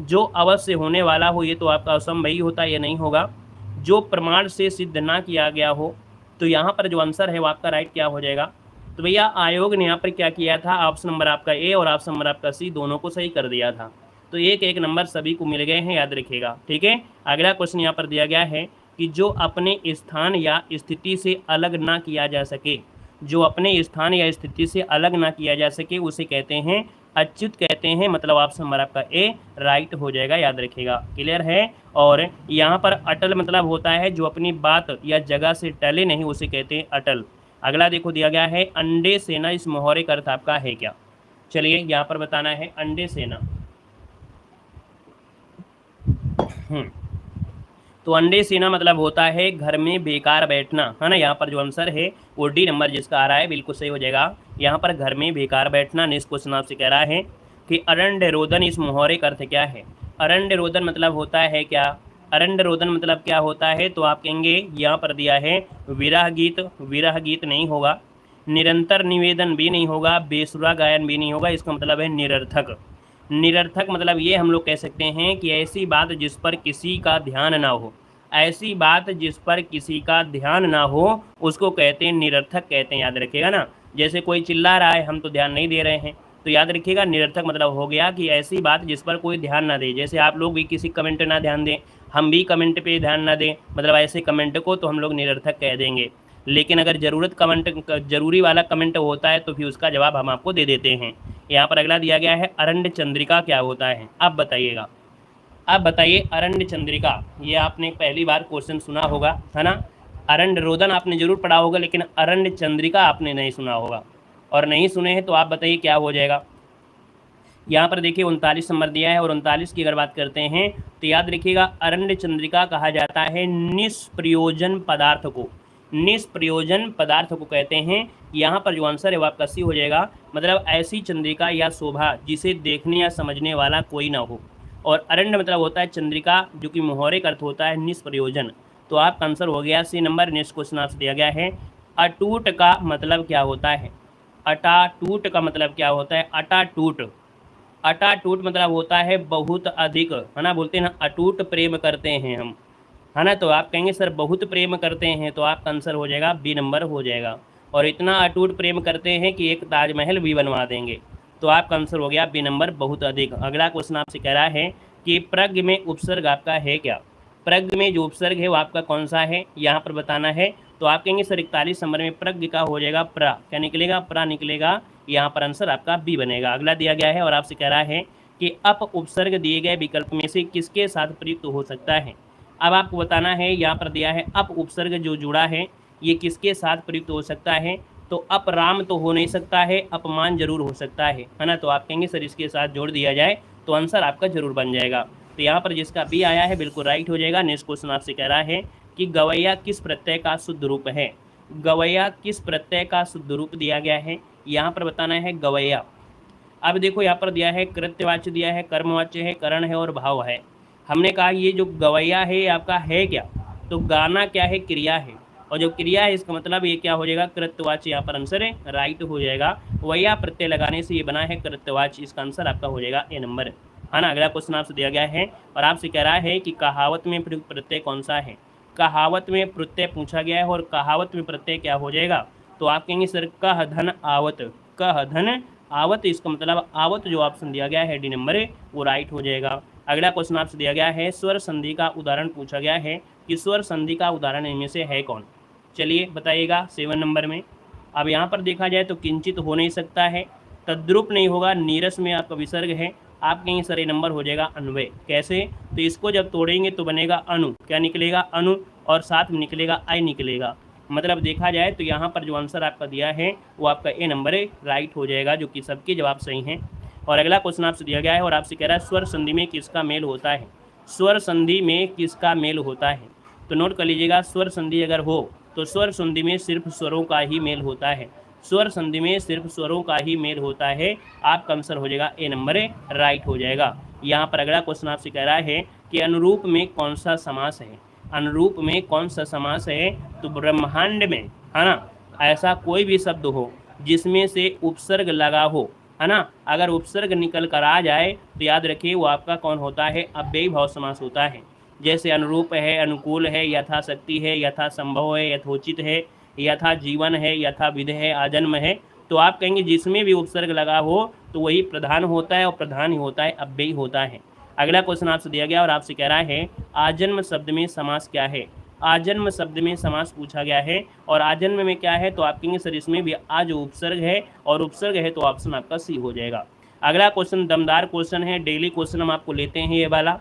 जो अवश्य होने वाला हो, ये तो आपका असंभवी होता है, ये नहीं होगा, जो प्रमाण से सिद्ध ना किया गया हो, तो यहाँ पर जो आंसर है वो आपका राइट क्या हो जाएगा। तो भैया आयोग ने यहाँ पर क्या किया था, ऑप्शन नंबर आपका ए और ऑप्शन नंबर आपका सी दोनों को सही कर दिया था, तो एक एक नंबर सभी को मिल गए हैं, याद रखिएगा, ठीक है। अगला क्वेश्चन यहाँ पर दिया गया है कि जो अपने स्थान या स्थिति से अलग ना किया जा सके, जो अपने स्थान या स्थिति से अलग ना किया जा सके उसे कहते हैं अच्युत कहते हैं, मतलब ऑप्शन नंबर आपका ए राइट हो जाएगा, याद रखिएगा, क्लियर है। और यहाँ पर अटल मतलब होता है जो अपनी बात या जगह से टले नहीं, उसे कहते हैं अटल। अगला देखो दिया गया है अंडे सेना, इस मोहरे का अर्थ आपका है क्या। चलिए यहाँ पर बताना है अंडे सेना। तो अंडे सेना मतलब होता है घर में बेकार बैठना, है ना। यहाँ पर जो आंसर है वो डी नंबर जिसका आ रहा है बिल्कुल सही हो जाएगा। यहाँ पर घर में बेकार बैठना। नेक्स्ट क्वेश्चन आपसे कह रहा है कि अरण्य रोदन, इस मुहावरे का अर्थ क्या है। अरण्य रोदन मतलब होता है क्या, अरण्य रोदन मतलब क्या होता है, तो आप कहेंगे यहाँ पर दिया है विरह गीत, विरह गीत नहीं होगा, निरंतर निवेदन भी नहीं होगा, बेसुरा गायन भी नहीं होगा, इसका मतलब है निरर्थक। निरर्थक मतलब ये हम लोग कह सकते हैं कि ऐसी बात जिस पर किसी का ध्यान ना हो, ऐसी बात जिस पर किसी का ध्यान ना हो उसको कहते हैं निरर्थक कहते हैं, याद रखिएगा ना। जैसे कोई चिल्ला रहा है हम तो ध्यान नहीं दे रहे हैं, तो याद रखिएगा निरर्थक मतलब हो गया कि ऐसी बात जिस पर कोई ध्यान ना दे। जैसे आप लोग भी किसी कमेंट ना ध्यान दें, हम भी कमेंट पे ध्यान ना दें, मतलब ऐसे कमेंट को तो हम लोग निरर्थक कह देंगे। लेकिन अगर जरूरी वाला कमेंट होता है तो फिर उसका जवाब हम आपको दे देते हैं। यहाँ पर अगला दिया गया है अरण्य चंद्रिका क्या होता है, आप बताइएगा। आप बताइए अरण्य चंद्रिका, ये आपने पहली बार क्वेश्चन सुना होगा, है ना। अरण्य रोदन आपने जरूर पढ़ा होगा, लेकिन अरण्य चंद्रिका आपने नहीं सुना होगा, और नहीं सुने हैं तो आप बताइए क्या हो जाएगा। यहाँ पर देखिए 39 नंबर दिया है, और 39 की अगर बात करते हैं तो याद रखिएगा अरण्य चंद्रिका कहा जाता है निष्प्रयोजन पदार्थ को, निष्प्रयोजन पदार्थ को कहते हैं। यहाँ पर जो आंसर है वो आपका सी हो जाएगा, मतलब ऐसी चंद्रिका या शोभा जिसे देखने या समझने वाला कोई ना हो। और अरण्य मतलब होता है चंद्रिका, जो कि मुहावरे का अर्थ होता है निष्प्रयोजन। तो आपका आंसर हो गया सी नंबर। नेक्स्ट क्वेश्चन आपसे दिया गया है अटूट का मतलब क्या होता है, अटाटूट का मतलब क्या होता है, अटाटूट, अटाटूट मतलब होता है बहुत अधिक, है ना, बोलते हैं ना अटूट प्रेम करते हैं हम, है ना। तो आप कहेंगे सर बहुत प्रेम करते हैं, तो आपका आंसर हो जाएगा बी नंबर हो जाएगा। और इतना अटूट प्रेम करते हैं कि एक ताजमहल भी बनवा देंगे, तो आपका आंसर हो गया बी नंबर बहुत अधिक। अगला क्वेश्चन आपसे कह रहा है कि प्रज्ञ में उपसर्ग आपका है क्या, प्रज्ञ में जो उपसर्ग है वो आपका कौन सा है, यहाँ पर बताना है। तो आप कहेंगे सर 41 नंबर में प्रज्ञ का हो जाएगा प्रा, क्या निकलेगा, प्रा निकलेगा। यहाँ पर आंसर आपका बी बनेगा। अगला दिया गया है और आपसे कह रहा है कि अप उपसर्ग दिए गए विकल्प में से किसके साथ प्रयुक्त हो सकता है। अब आपको बताना है, यहाँ पर दिया है अप उपसर्ग जो जुड़ा है ये किसके साथ प्रयुक्त हो सकता है। तो अपराम तो हो नहीं सकता है, अपमान जरूर हो सकता है ना। तो आप कहेंगे सर इसके साथ जोड़ दिया जाए तो आंसर आपका जरूर बन जाएगा। तो यहाँ पर जिसका बी आया है बिल्कुल राइट हो जाएगा। नेक्स्ट क्वेश्चन आपसे कह रहा है कि गवैया किस प्रत्यय का शुद्ध रूप है, गवैया किस प्रत्यय का शुद्ध रूप दिया गया है, यहाँ पर बताना है गवैया। अब देखो यहाँ पर दिया है कृत्यवाच्य दिया है, कर्मवाच्य है, करण है और भाव है। हमने कहा ये जो गवैया है आपका है क्या, तो गाना क्या है, क्रिया है, और जो क्रिया है इसका मतलब ये क्या हो जाएगा, कृत्यवाच्य। यहाँ पर आंसर है राइट हो जाएगा। वैया प्रत्यय लगाने से ये बना है कृत्यवाच्य, इसका आंसर आपका हो जाएगा ए नंबर, है ना। अगला क्वेश्चन आपसे दिया गया है और आपसे कह रहा है कि कहावत में प्रयुक्त प्रत्यय कौन सा है, कहावत में प्रत्यय पूछा गया है और कहावत में प्रत्यय क्या हो जाएगा। तो आप कहेंगे सर कह धन आवत, कह धन आवत, इसका मतलब आवत जो ऑप्शन दिया गया है डी नंबर वो राइट हो जाएगा। अगला क्वेश्चन आपसे दिया गया है स्वर संधि का उदाहरण पूछा गया है कि स्वर संधि का उदाहरण इनमें से है कौन, चलिए बताइएगा 7 नंबर में। अब यहाँ पर देखा जाए तो किंचित हो नहीं सकता है, तद्रुप नहीं होगा, नीरस में आपका विसर्ग है। आप कहेंगे सर ये नंबर हो जाएगा अन्वय, कैसे, तो इसको जब तोड़ेंगे तो बनेगा अनु, क्या निकलेगा अनु, और साथ में निकलेगा आई निकलेगा। मतलब देखा जाए तो यहाँ पर जो आंसर आपका दिया है वो आपका ए नंबर राइट हो जाएगा, जो कि सबके जवाब सही हैं। और अगला क्वेश्चन आपसे दिया गया है और आपसे कह रहा है स्वर संधि में किसका मेल होता है, स्वर संधि में किसका मेल होता है। तो नोट कर लीजिएगा, स्वर संधि अगर हो तो स्वर संधि में सिर्फ स्वरों का ही मेल होता है, स्वर संधि में सिर्फ स्वरों का ही मेल होता है। आपका आंसर हो जाएगा ए नंबर राइट हो जाएगा। यहाँ पर अगला क्वेश्चन आपसे कह रहा है कि अनुरूप में कौन सा समास है, अनुरूप में कौन सा समास है। तो ब्रह्मांड में, है ना, ऐसा कोई भी शब्द हो जिसमें से उपसर्ग लगा हो, है ना, अगर उपसर्ग निकल कर आ जाए तो याद रखिए वो आपका कौन होता है, अव्ययी भाव समास होता है। जैसे अनुरूप है, अनुकूल है, यथाशक्ति है, यथासंभव है, यथोचित है, यथा जीवन है, यथा विध है, आजन्म है। तो आप कहेंगे जिसमें भी उपसर्ग लगा हो तो वही प्रधान होता है, और प्रधान ही होता है, अव्ययी होता है। अगला क्वेश्चन आपसे दिया गया और आपसे कह रहा है आजन्म शब्द में समास क्या है, आजन्म शब्द में समास पूछा गया है। और आजन्म में क्या है, तो आप कहेंगे सर इसमें भी आज उपसर्ग है, और उपसर्ग है तो ऑप्शन आपका सी हो जाएगा। अगला क्वेश्चन दमदार क्वेश्चन है, डेली क्वेश्चन हम आपको लेते हैं ये वाला,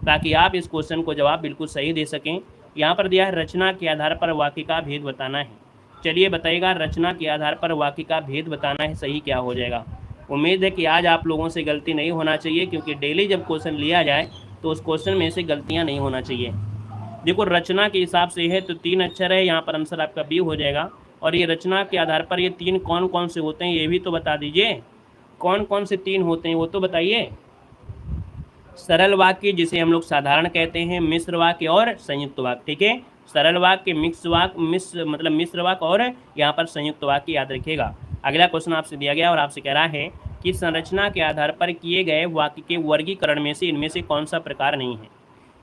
ताकि आप इस क्वेश्चन को जवाब बिल्कुल सही दे सकें। यहाँ पर दिया है रचना के आधार पर वाक्य का भेद बताना है। चलिए बताइएगा, रचना के आधार पर वाक्य का भेद बताना है, सही क्या हो जाएगा। उम्मीद है कि आज आप लोगों से गलती नहीं होना चाहिए, क्योंकि डेली जब क्वेश्चन लिया जाए तो उस क्वेश्चन में से गलतियाँ नहीं होना चाहिए। देखो रचना के हिसाब से है तो 3 अक्षर है, यहाँ पर आंसर आपका बी हो जाएगा। और ये रचना के आधार पर ये 3 कौन कौन से होते हैं ये भी तो बता दीजिए, कौन कौन से 3 होते हैं वो तो बताइए। सरल वाक्य जिसे हम लोग साधारण कहते हैं, मिश्र वाक्य और संयुक्त वाक्य, ठीक है। सरल वाक्य, मिक्स वाक्य, मतलब मिश्र वाक्य, और यहाँ पर संयुक्त वाक्य याद रखिएगा। अगला क्वेश्चन आपसे दिया गया और आपसे कह रहा है कि संरचना के आधार पर किए गए वाक्य के वर्गीकरण में से इनमें से कौन सा प्रकार नहीं है।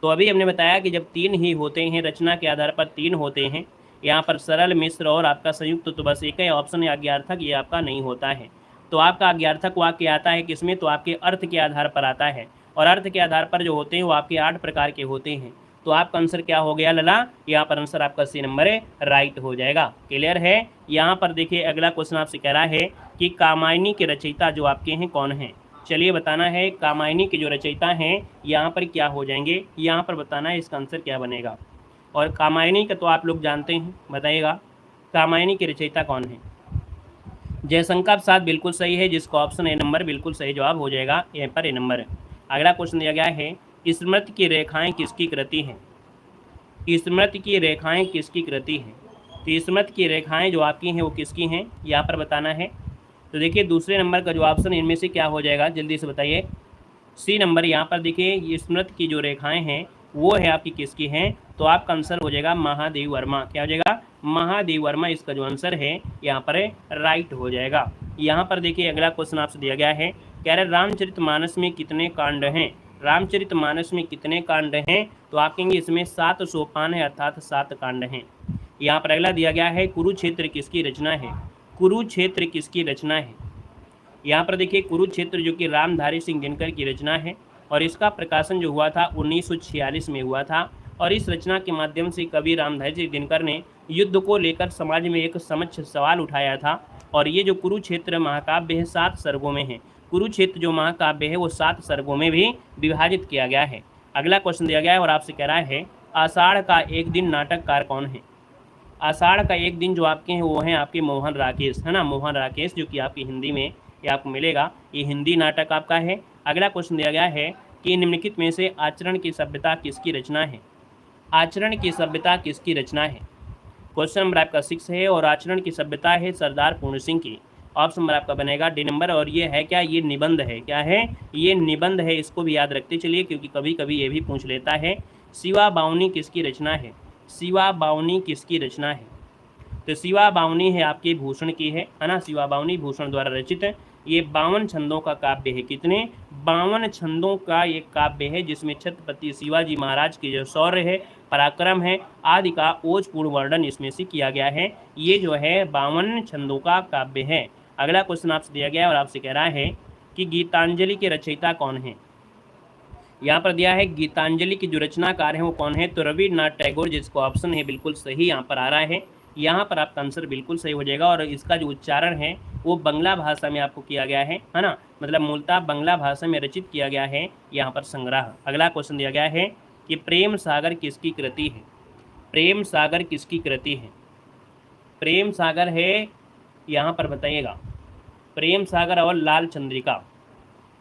तो अभी हमने बताया कि जब 3 ही होते हैं, रचना के आधार पर 3 होते हैं, यहाँ पर सरल, मिश्र और आपका संयुक्त, तो बस एक ही ऑप्शन आज्ञार्थक, ये आपका नहीं होता है। तो आपका आज्ञार्थक वाक्य आता है किसमें, तो आपके अर्थ के आधार पर आता है। और अर्थ के आधार पर जो होते हैं वो आपके 8 प्रकार के होते हैं। तो आपका आंसर क्या हो गया लला, यहाँ पर आंसर आपका सी नंबर है राइट हो जाएगा। क्लियर है। यहाँ पर देखिए अगला क्वेश्चन आपसे कह रहा है कि कामायनी के रचयिता जो आपके हैं कौन हैं। चलिए बताना है कामायनी के जो रचयिता हैं यहाँ पर क्या हो जाएंगे, यहाँ पर बताना है इसका आंसर क्या बनेगा। और कामायनी का तो आप लोग जानते हैं, बताइएगा कामायनी के रचयिता कौन है। जयशंकर प्रसाद बिल्कुल सही है, जिसका ऑप्शन ए नंबर बिल्कुल सही जवाब हो जाएगा, यहाँ पर ए नंबर है। अगला क्वेश्चन दिया गया है स्मृति की रेखाएं किसकी कृति हैं। स्मृति की रेखाएं किसकी कृति हैं। तो स्मृति की रेखाएं जो आपकी हैं वो किसकी हैं, यहाँ पर बताना है। तो देखिए दूसरे नंबर का जो ऑप्शन इनमें से क्या हो जाएगा, जल्दी से बताइए। सी नंबर यहाँ पर देखिए ये स्मृति की जो रेखाएं हैं वो है आपकी किसकी हैं, तो आपका आंसर हो जाएगा महादेव वर्मा। क्या हो जाएगा, महादेव वर्मा इसका जो आंसर है यहाँ पर राइट हो जाएगा। यहाँ पर देखिए अगला क्वेश्चन आपसे दिया गया है, कह रहे रामचरितमानस में कितने कांड हैं। रामचरितमानस में कितने कांड हैं, तो आप कहेंगे इसमें 7 सोपान है अर्थात 7 कांड हैं। यहाँ पर अगला दिया गया है कुरुक्षेत्र किसकी रचना है। कुरुक्षेत्र किसकी रचना है। यहाँ पर देखिए कुरुक्षेत्र जो कि रामधारी सिंह दिनकर की रचना है और इसका प्रकाशन जो हुआ था 1946 में हुआ था। और इस रचना के माध्यम से कवि रामधारी सिंह दिनकर ने युद्ध को लेकर समाज में एक समक्ष सवाल उठाया था। और ये जो कुरुक्षेत्र महाकाव्य है 7 सर्गों में है। कुरुक्षेत्र जो महाकाव्य है वो 7 सर्गों में भी विभाजित किया गया है। अगला क्वेश्चन दिया गया है और आपसे कह रहा है आषाढ़ का एक दिन नाटककार कौन है। आषाढ़ का एक दिन जो आपके हैं वो हैं आपके मोहन राकेश, है ना, मोहन राकेश, जो कि आपकी हिंदी में ये आपको मिलेगा, ये हिंदी नाटक आपका है। अगला क्वेश्चन दिया गया है कि निम्नलिखित में से आचरण की सभ्यता किसकी रचना है। आचरण की सभ्यता किसकी रचना है। क्वेश्चन नंबर आपका 6 है और आचरण की सभ्यता है सरदार पूर्ण सिंह की। ऑप्शन नंबर आपका बनेगा डी नंबर। और ये है क्या, ये निबंध है। क्या है, ये निबंध है, इसको भी याद रखते चलिए क्योंकि कभी कभी ये भी पूछ लेता है। शिवा बावनी किसकी रचना है। शिवा बावनी किसकी रचना है। तो शिवा बावनी है आपके भूषण की है ना, शिवा बावनी भूषण द्वारा रचित है। ये 52 छंदों का काव्य है। कितने, 52 छंदों का एक काव्य है जिसमें छत्रपति शिवाजी महाराज की जो शौर्य है, पराक्रम है आदि का ओजपूर्ण वर्णन इसमें से किया गया है। ये जो है 52 छंदों का काव्य है। अगला क्वेश्चन आपसे दिया गया है और आपसे कह रहा है कि गीतांजलि के रचयिता कौन है। यहाँ पर दिया है गीतांजलि की जो रचनाकार है वो कौन है, तो रविन्द्रनाथ टैगोर, जिसको ऑप्शन है बिल्कुल सही यहाँ पर आ रहा है। यहाँ पर आपका आंसर बिल्कुल सही हो जाएगा। और इसका जो उच्चारण है वो बंगला भाषा में आपको किया गया है ना, मतलब मूलतः बंगला भाषा में रचित किया गया है यहाँ पर संग्रह। अगला क्वेश्चन दिया गया है कि प्रेम सागर किसकी कृति है। प्रेम सागर किसकी कृति है। प्रेम सागर है यहाँ पर बताइएगा, प्रेम सागर और लाल चंद्रिका।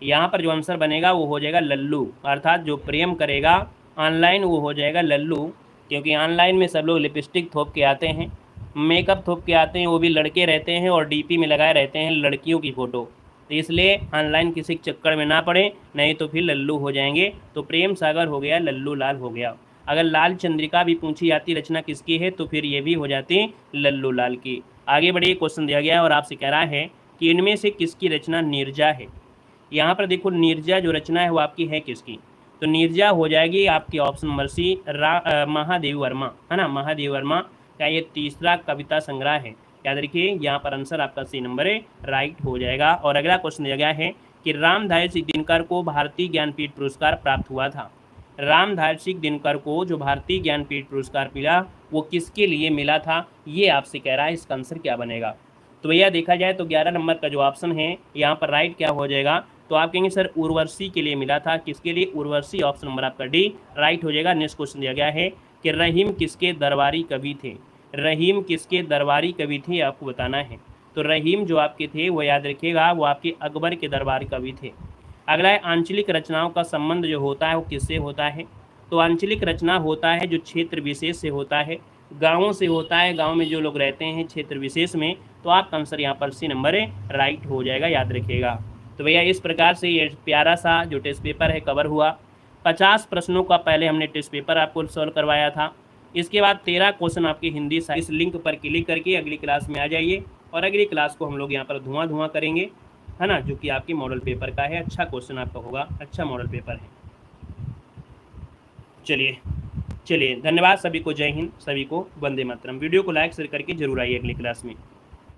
यहाँ पर जो आंसर बनेगा वो हो जाएगा लल्लू, अर्थात जो प्रेम करेगा ऑनलाइन वो हो जाएगा लल्लू। क्योंकि ऑनलाइन में सब लोग लिपस्टिक थोप के आते हैं, मेकअप थोप के आते हैं, वो भी लड़के रहते हैं और डीपी में लगाए रहते हैं लड़कियों की फ़ोटो। तो इसलिए ऑनलाइन किसी के चक्कर में ना पड़े, नहीं तो फिर लल्लू हो जाएंगे। तो प्रेम सागर हो गया, लल्लू लाल हो गया। अगर लाल चंद्रिका भी पूछी जाती रचना किसकी है तो फिर ये भी हो जाती लल्लू लाल की। आगे बढ़िए, क्वेश्चन दिया गया है और आपसे कह रहा है कि इनमें से किसकी रचना नीरजा है। यहाँ पर देखो नीरजा जो रचना है वो आपकी है किसकी, तो नीरजा हो जाएगी आपकी option number C Mahadev Varma, है ना, महादेव वर्मा का ये तीसरा कविता संग्रह है। याद रखिए यहाँ पर आंसर आपका सी नंबर है राइट हो जाएगा। और अगला क्वेश्चन दिया गया है कि रामधारी सिंह दिनकर को भारतीय ज्ञानपीठ पुरस्कार प्राप्त हुआ था। रामधारी सिंह दिनकर को जो भारतीय ज्ञानपीठ पुरस्कार मिला वो किसके लिए मिला था, ये आपसे कह रहा है। इसका आंसर क्या बनेगा, तो भैया देखा जाए तो 11 नंबर का जो ऑप्शन है यहाँ पर राइट क्या हो जाएगा, तो आप कहेंगे सर उर्वशी के लिए मिला था। किसके लिए, उर्वशी। ऑप्शन नंबर आपका डी राइट हो जाएगा। नेक्स्ट क्वेश्चन दिया गया है कि रहीम किसके दरबारी कवि थे। रहीम किसके दरबारी कवि थे आपको बताना है। तो रहीम जो आपके थे वो याद रखिएगा वो आपके अकबर के दरबार कवि थे। अगला है आंचलिक रचनाओं का संबंध जो होता है वो किससे होता है, तो आंचलिक रचना होता है जो क्षेत्र विशेष से होता है, गाँवों से होता है, गाँव में जो लोग रहते हैं क्षेत्र विशेष में। तो आपका आंसर यहाँ पर सी नंबर राइट हो जाएगा, याद रखिएगा। तो भैया इस प्रकार से ये प्यारा सा जो टेस्ट पेपर है कवर हुआ। 50 प्रश्नों का पहले हमने टेस्ट पेपर आपको सॉल्व करवाया था। इसके बाद 13 क्वेश्चन आपकी हिंदी इस लिंक पर क्लिक करके अगली क्लास में आ जाइए और अगली क्लास को हम लोग यहाँ पर धुआं करेंगे, है ना, जो कि आपकी मॉडल पेपर का है। अच्छा क्वेश्चन आपका होगा, अच्छा मॉडल पेपर है। चलिए धन्यवाद सभी को, जय हिंद, सभी को वंदे मातरम। वीडियो को लाइक शेयर करके जरूर आइए अगली क्लास में।